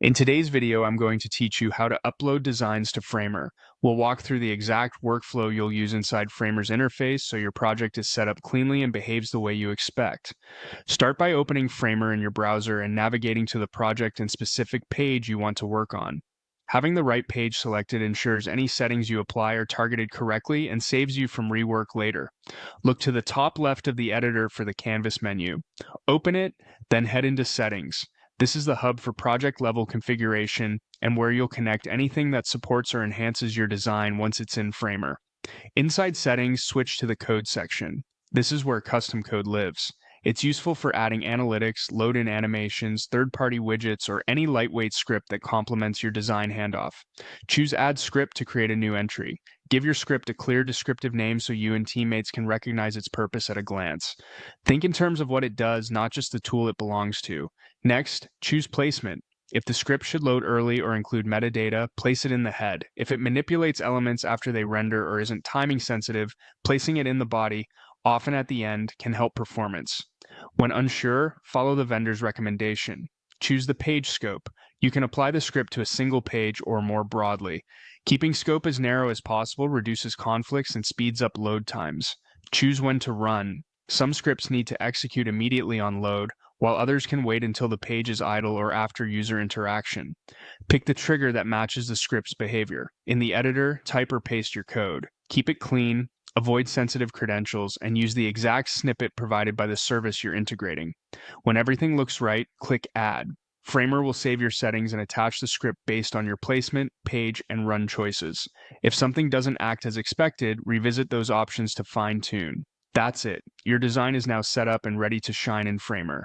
In today's video, I'm going to teach you how to upload designs to Framer. We'll walk through the exact workflow you'll use inside Framer's interface so your project is set up cleanly and behaves the way you expect. Start by opening Framer in your browser and navigating to the project and specific page you want to work on. Having the right page selected ensures any settings you apply are targeted correctly and saves you from rework later. Look to the top left of the editor for the Canvas menu. Open it, then head into Settings. This is the hub for project-level configuration and where you'll connect anything that supports or enhances your design once it's in Framer. Inside Settings, switch to the Code section. This is where custom code lives. It's useful for adding analytics, load-in animations, third-party widgets, or any lightweight script that complements your design handoff. Choose Add Script to create a new entry. Give your script a clear descriptive name so you and teammates can recognize its purpose at a glance. Think in terms of what it does, not just the tool it belongs to. Next, choose Placement. If the script should load early or include metadata, place it in the head. If it manipulates elements after they render or isn't timing sensitive, placing it in the body, often at the end, can help performance. When unsure, follow the vendor's recommendation. Choose the page scope. You can apply the script to a single page or more broadly. Keeping scope as narrow as possible reduces conflicts and speeds up load times. Choose when to run. Some scripts need to execute immediately on load, while others can wait until the page is idle or after user interaction. Pick the trigger that matches the script's behavior. In the editor, type or paste your code. Keep it clean, avoid sensitive credentials, and use the exact snippet provided by the service you're integrating. When everything looks right, click Add. Framer will save your settings and attach the script based on your placement, page, and run choices. If something doesn't act as expected, revisit those options to fine-tune. That's it. Your design is now set up and ready to shine in Framer.